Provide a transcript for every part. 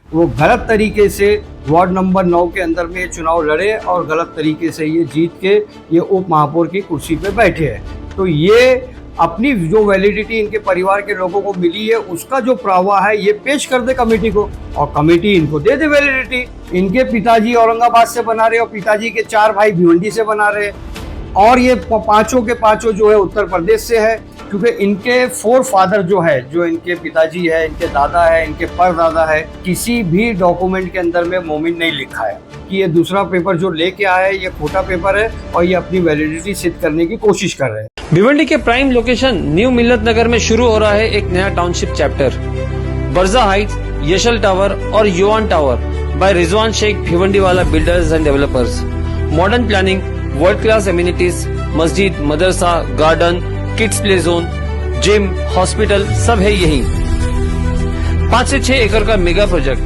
वो गलत तरीके से वार्ड नंबर 9 के अंदर में ये चुनाव लड़े और गलत तरीके से ये जीत के ये उप महापौर की कुर्सी पे बैठे हैं। तो ये अपनी जो वैलिडिटी इनके परिवार के लोगों को मिली है उसका जो प्रावा है ये पेश कर दे कमेटी को और कमेटी इनको दे दे वैलिडिटी। इनके पिताजी औरंगाबाद से बना रहे और पिताजी के 4 भाई भिवंडी से बना रहे और ये पांचों के पांचों जो है उत्तर प्रदेश से है, क्योंकि इनके 4 फादर जो है, जो इनके पिताजी है, इनके दादा है, इनके परदादा है, किसी भी डॉक्यूमेंट के अंदर में मोमिन नहीं लिखा है कि ये दूसरा पेपर जो लेके आया है ये खोटा पेपर है और ये अपनी वैलिडिटी सिद्ध करने की कोशिश कर रहे हैं। भिवंडी के प्राइम लोकेशन न्यू मिल्लत नगर में शुरू हो रहा है एक नया township chapter. Barja heights, Yashal tower और Yuvan tower by Rizwan Shaikh Bhiwandiwala builders and developers. Modern planning, world class amenities, मस्जिद, मदरसा, garden, kids play zone, gym, hospital सब है यही। 5 से 6 एकड़ का मेगा प्रोजेक्ट,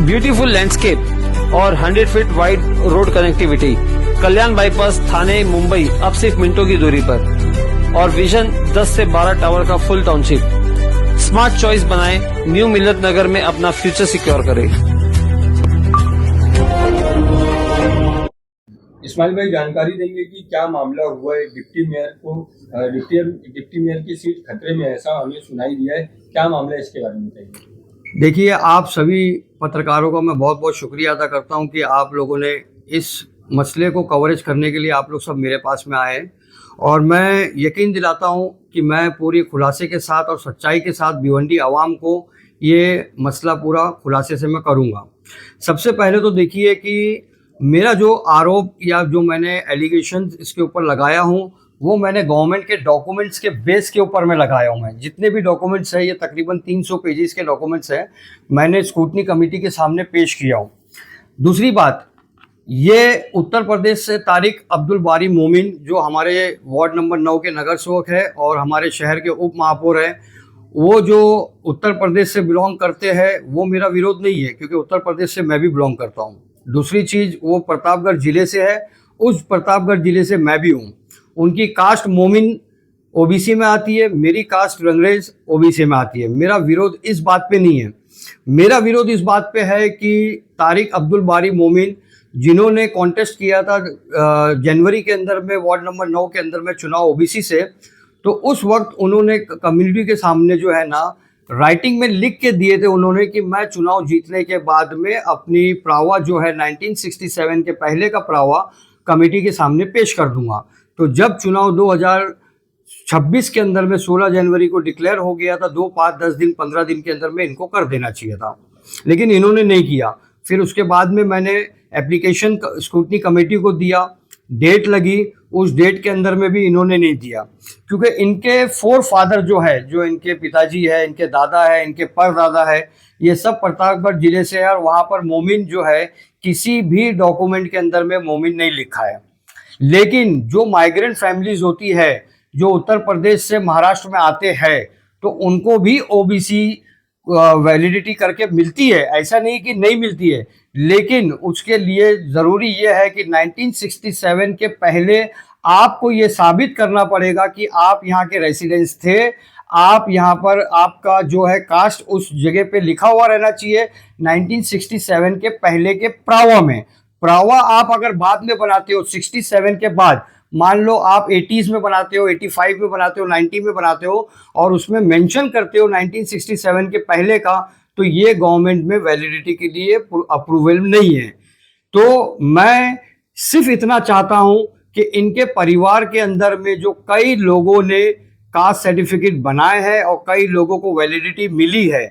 ब्यूटीफुल लैंडस्केप और 100 फीट वाइड रोड कनेक्टिविटी। कल्याण बाईपास, थाने, मुंबई अब सिर्फ मिनटों की दूरी पर और विजन 10 से 12 टावर का फुल टाउनशिप। स्मार्ट चॉइस बनाएं, न्यू मिल्लत नगर में अपना फ्यूचर सिक्योर करें। इस्माइल भाई जानकारी देंगे कि क्या मामला हुआ है? डिप्टी मेयर को डिप्टी मेयर की सीट खतरे में, ऐसा हमें सुनाई दिया है। क्या मामला है, इसके बारे में बताइए। देखिए, आप सभी पत्रकारों का मैं बहुत बहुत शुक्रिया अदा करता हूं कि आप लोगों ने इस मसले को कवरेज करने के लिए आप लोग सब मेरे पास में आए और मैं यकीन दिलाता हूं कि मैं पूरी खुलासे के साथ और सच्चाई के साथ भिवंडी आवाम को ये मसला पूरा खुलासे से मैं करूंगा। सबसे पहले तो देखिए कि मेरा जो आरोप या जो मैंने एलिगेशन इसके ऊपर लगाया हूँ वो मैंने गवर्नमेंट के डॉक्यूमेंट्स के बेस के ऊपर में लगाया हूँ। मैं जितने भी डॉक्यूमेंट्स हैं, ये तकरीबन 300 पेजेस के डॉक्यूमेंट्स हैं, मैंने स्क्रूटनी कमेटी के सामने पेश किया हूँ। दूसरी बात, ये उत्तर प्रदेश से तारिक अब्दुल बारी मोमिन जो हमारे वार्ड नंबर 9 के नगर सेवक है और हमारे शहर के उप महापौर हैं, वो जो उत्तर प्रदेश से बिलोंग करते हैं वो मेरा विरोध नहीं है, क्योंकि उत्तर प्रदेश से मैं भी बिलोंग करता हूँ। दूसरी चीज़, वो प्रतापगढ़ ज़िले से है, उस प्रतापगढ़ ज़िले से मैं भी हूँ। उनकी कास्ट मोमिन ओबीसी में आती है, मेरी कास्ट रंगरेज ओबीसी में आती है। मेरा विरोध इस बात पे नहीं है, मेरा विरोध इस बात पे है कि तारिक अब्दुल बारी मोमिन जिन्होंने कॉन्टेस्ट किया था जनवरी के अंदर में वार्ड नंबर 9 के अंदर में चुनाव ओबीसी से, तो उस वक्त उन्होंने कम्युनिटी के सामने जो है ना राइटिंग में लिख के दिए थे उन्होंने कि मैं चुनाव जीतने के बाद में अपनी प्रावा जो है 1967 के पहले का प्रावा कमेटी के सामने पेश कर दूंगा। तो जब चुनाव 2026 के अंदर में 16 जनवरी को डिक्लेयर हो गया था, 2, 5, 10 दिन 15 दिन के अंदर में इनको कर देना चाहिए था, लेकिन इन्होंने नहीं किया। फिर उसके बाद में मैंने एप्लीकेशन स्क्रूटनी कमेटी को दिया, डेट लगी, उस डेट के अंदर में भी इन्होंने नहीं दिया, क्योंकि इनके 4 फादर जो है, जो इनके पिताजी है, इनके दादा है, इनके परदादा है, ये सब प्रतापगढ़ जिले से है और वहाँ पर मोमिन जो है किसी भी डॉक्यूमेंट के अंदर में मोमिन नहीं लिखा है। लेकिन जो माइग्रेंट फैमिलीज होती है जो उत्तर प्रदेश से महाराष्ट्र में आते हैं, तो उनको भी ओबीसी वैलिडिटी करके मिलती है, ऐसा नहीं कि नहीं मिलती है, लेकिन उसके लिए ज़रूरी ये है कि 1967 के पहले आपको ये साबित करना पड़ेगा कि आप यहाँ के रेसिडेंट्स थे, आप यहाँ पर आपका जो है कास्ट उस जगह पे लिखा हुआ रहना चाहिए 1967 के पहले के प्रावा में। प्रावा आप अगर बाद में बनाते हो 67 के बाद, मान लो आप 80s में बनाते हो, 85 में बनाते हो, 90 में बनाते हो और उसमें मेंशन करते हो 1967 के पहले का, तो ये गवर्नमेंट में वैलिडिटी के लिए अप्रूवल नहीं है। तो मैं सिर्फ इतना चाहता हूं कि इनके परिवार के अंदर में जो कई लोगों ने कास्ट सर्टिफिकेट बनाए हैं और कई लोगों को वैलिडिटी मिली है,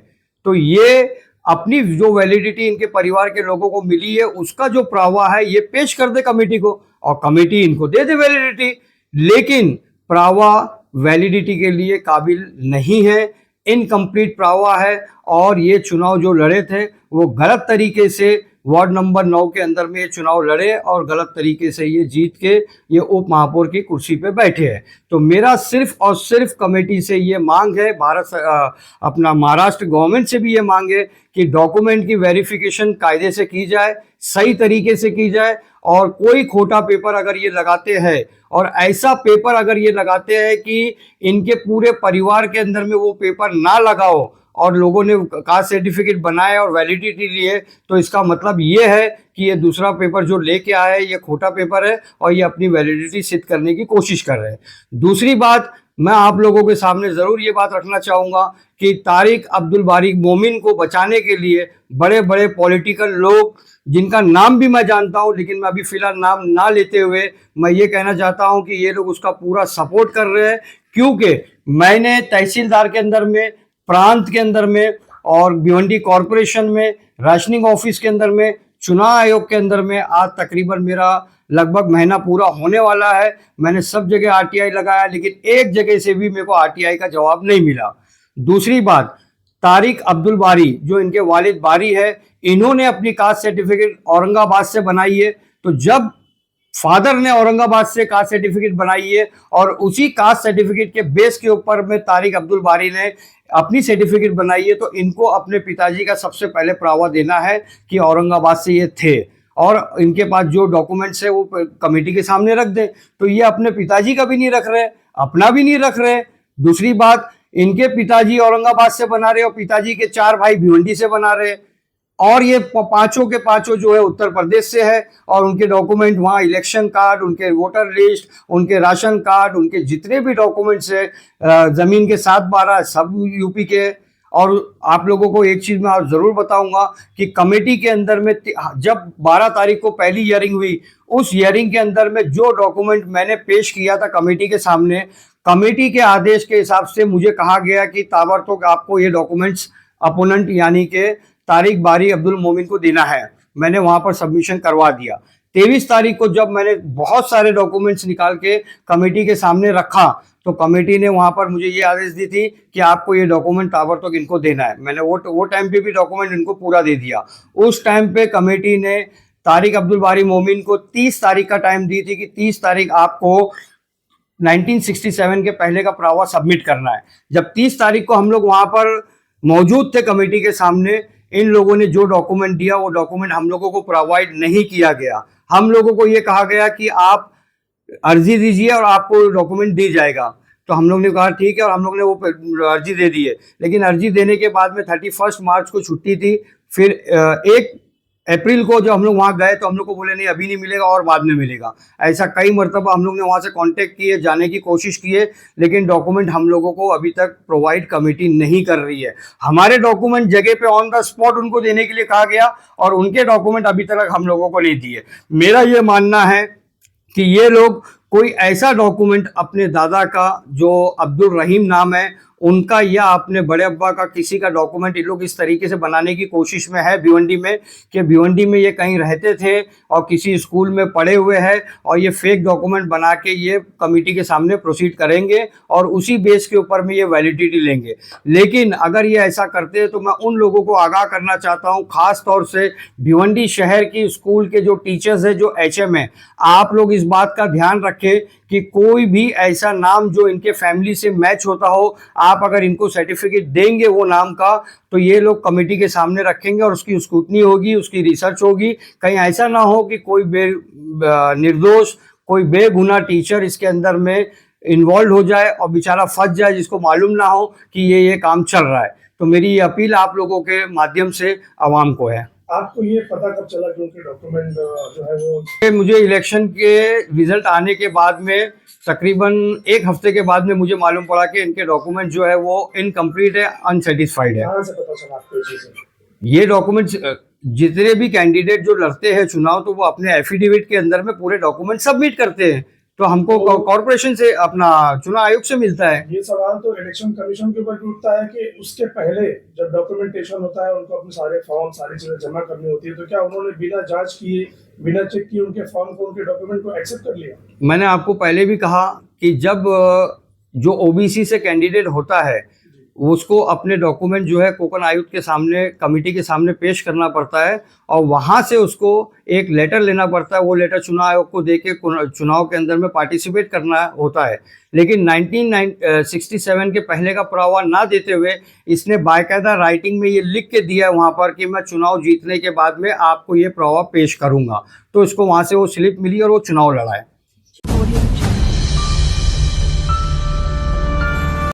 तो ये अपनी जो वैलिडिटी इनके परिवार के लोगों को मिली है उसका जो प्रावा है ये पेश कर दे कमेटी को और कमेटी इनको दे दे वैलिडिटी। लेकिन प्रावा वैलिडिटी के लिए काबिल नहीं है, इनकम्प्लीट प्रावा है और ये चुनाव जो लड़े थे वो गलत तरीके से वार्ड नंबर 9 के अंदर में ये चुनाव लड़े और गलत तरीके से ये जीत के ये उप महापौर की कुर्सी पे बैठे हैं। तो मेरा सिर्फ और सिर्फ कमेटी से ये मांग है, अपना महाराष्ट्र गवर्नमेंट से भी ये मांग है कि डॉक्यूमेंट की वेरिफिकेशन कायदे से की जाए, सही तरीके से की जाए और कोई खोटा पेपर अगर ये लगाते हैं और ऐसा पेपर अगर ये लगाते हैं कि इनके पूरे परिवार के अंदर में वो पेपर ना लगाओ और लोगों ने कास्ट सर्टिफिकेट बनाए और वैलिडिटी लिए, तो इसका मतलब ये है कि ये दूसरा पेपर जो लेके आया है ये खोटा पेपर है और ये अपनी वैलिडिटी सिद्ध करने की कोशिश कर रहे हैं। दूसरी बात, मैं आप लोगों के सामने ज़रूर ये बात रखना चाहूँगा कि तारिक अब्दुल बारी मोमिन को बचाने के लिए बड़े बड़े पॉलिटिकल लोग, जिनका नाम भी मैं जानता हूं, लेकिन मैं अभी फिलहाल नाम ना लेते हुए मैं ये कहना चाहता हूं कि ये लोग उसका पूरा सपोर्ट कर रहे हैं, क्योंकि मैंने तहसीलदार के अंदर में, प्रांत के अंदर में और भिवंडी कॉरपोरेशन में, राशनिंग ऑफिस के अंदर में, चुनाव आयोग के अंदर में आज तकरीबन मेरा लगभग महीना पूरा होने वाला है। मैंने सब जगह आरटीआई लगाया, लेकिन एक जगह से भी मेरे को आरटीआई का जवाब नहीं मिला। दूसरी बात, तारिक अब्दुल बारी जो इनके वालिद बारी है, इन्होंने अपनी कास्ट सर्टिफिकेट औरंगाबाद से बनाई है। तो जब फादर ने औरंगाबाद से कास्ट सर्टिफिकेट बनाई है और उसी कास्ट सर्टिफिकेट के बेस के ऊपर में तारिक अब्दुल बारी ने अपनी सर्टिफिकेट बनाई है, तो इनको अपने पिताजी का सबसे पहले प्रावा देना है कि औरंगाबाद से ये थे और इनके पास जो डॉक्यूमेंट्स है वो कमेटी के सामने रख दें। तो ये अपने पिताजी का भी नहीं रख रहे, अपना भी नहीं रख रहे। दूसरी बात, इनके पिताजी औरंगाबाद से बना रहे और पिताजी के 4 भाई भिवंडी से बना रहे और ये पांचों के पांचों जो है उत्तर प्रदेश से है और उनके डॉक्यूमेंट वहाँ इलेक्शन कार्ड, उनके वोटर लिस्ट, उनके राशन कार्ड, उनके जितने भी डॉक्यूमेंट्स है, ज़मीन के 7/12 सब यूपी के। और आप लोगों को एक चीज़ मैं आप ज़रूर बताऊंगा कि कमेटी के अंदर में जब 12 तारीख को पहली हियरिंग हुई, उस हियरिंग के अंदर में जो डॉक्यूमेंट मैंने पेश किया था कमेटी के सामने, कमेटी के आदेश के हिसाब से मुझे कहा गया कि ताबड़तोड़ आपको ये डॉक्यूमेंट्स अपोनेंट यानी कि तारिक बारी अब्दुल मोमिन को देना है। मैंने वहाँ पर सबमिशन करवा दिया। 23 तारीख को जब मैंने बहुत सारे डॉक्यूमेंट्स निकाल के कमेटी के सामने रखा, तो कमेटी ने वहाँ पर मुझे ये आदेश दी थी कि आपको ये डॉक्यूमेंट ताबड़तोड़ इनको देना है। मैंने वो टाइम पे भी डॉक्यूमेंट इनको पूरा दे दिया। उस टाइम पे कमेटी ने तारिक अब्दुल बारी मोमिन को 30 तारीख का टाइम दी थी कि 30 तारीख आपको 1967 के पहले का प्रावा सबमिट करना है। जब 30 तारीख को हम लोग वहाँ पर मौजूद थे कमेटी के सामने, इन लोगों ने जो डॉक्यूमेंट दिया वो डॉक्यूमेंट हम लोगों को प्रोवाइड नहीं किया गया। हम लोगों को ये कहा गया कि आप अर्जी दीजिए और आपको डॉक्यूमेंट दी जाएगा। तो हम लोग ने कहा ठीक है और हम लोग ने वो अर्जी दे दी है। लेकिन अर्जी देने के बाद में 31 मार्च को छुट्टी थी। फिर 1 अप्रैल को जब हम लोग वहाँ गए तो हम लोग को बोले नहीं अभी नहीं मिलेगा और बाद में मिलेगा। ऐसा कई मरतबा हम लोग ने वहाँ से कांटेक्ट किए, जाने की कोशिश किए, लेकिन डॉक्यूमेंट हम लोगों को अभी तक प्रोवाइड कमेटी नहीं कर रही है। हमारे डॉक्यूमेंट जगह पे ऑन द स्पॉट उनको देने के लिए कहा गया और उनके डॉक्यूमेंट अभी तक हम लोगों को नहीं दिए। मेरा ये मानना है कि ये लोग कोई ऐसा डॉक्यूमेंट अपने दादा का जो अब्दुल रहीम नाम है उनका या अपने बड़े अब्बा का किसी का डॉक्यूमेंट ये लोग इस तरीके से बनाने की कोशिश में है भिवंडी में, कि भिवंडी में ये कहीं रहते थे और किसी स्कूल में पढ़े हुए हैं और ये फेक डॉक्यूमेंट बना के ये कमेटी के सामने प्रोसीड करेंगे और उसी बेस के ऊपर में ये वैलिडिटी लेंगे। लेकिन अगर ये ऐसा करते हैं तो मैं उन लोगों को आगाह करना चाहता हूँ, ख़ास तौर से भिवंडी शहर की स्कूल के जो टीचर्स हैं, जो HM हैं, आप लोग इस बात का ध्यान रखें कि कोई भी ऐसा नाम जो इनके फैमिली से मैच होता हो, आप अगर इनको सर्टिफिकेट देंगे वो नाम का, तो ये लोग कमेटी के सामने रखेंगे और उसकी स्क्रूटनी होगी, उसकी रिसर्च होगी। कहीं ऐसा ना हो कि कोई निर्दोष, कोई बेगुनाह टीचर इसके अंदर में इन्वॉल्व हो जाए और बेचारा फंस जाए, जिसको मालूम ना हो कि ये काम चल रहा है। तो मेरी ये अपील आप लोगों के माध्यम से आवाम को है। आपको ये पता कब चला कि उनके डॉक्यूमेंट जो है वो? मुझे इलेक्शन के रिजल्ट आने के बाद में तकरीबन 1 हफ्ते के बाद में मुझे मालूम पड़ा कि इनके डॉक्यूमेंट जो है वो इनकम्प्लीट है, अनसेटिस्फाइड है। कहाँ से पता चला आपको ये चीज़ें? ये डॉक्यूमेंट्स जितने भी कैंडिडेट जो लड़ते हैं चुनाव, तो वो अपने एफिडेविट के अंदर में पूरे डॉक्यूमेंट सबमिट करते हैं, तो हमको कॉर्पोरेशन से, अपना चुनाव आयोग से मिलता है। ये सवाल तो इलेक्शन कमीशन के ऊपर भी उठता है कि उसके पहले जब डॉक्यूमेंटेशन होता है, उनको अपने सारे फॉर्म, सारी चीजें जमा करनी होती है, तो क्या उन्होंने बिना जांच किए, बिना चेक किए उनके फॉर्म को, उनके डॉक्यूमेंट को एक्सेप्ट कर लिया? मैंने आपको पहले भी कहा कि जब जो OBC से कैंडिडेट होता है उसको अपने डॉक्यूमेंट जो है कोकन आयुक्त के सामने, कमेटी के सामने पेश करना पड़ता है और वहाँ से उसको एक लेटर लेना पड़ता है। वो लेटर चुनाव आयोग को देके चुनाव के अंदर में पार्टिसिपेट करना होता है। लेकिन 1967 के पहले का पुरावा ना देते हुए इसने बाकायदा राइटिंग में ये लिख के दिया है वहाँ पर कि मैं चुनाव जीतने के बाद में आपको ये पुरावा पेश करूँगा। तो इसको वहाँ से वो स्लिप मिली और वो चुनाव लड़ा है।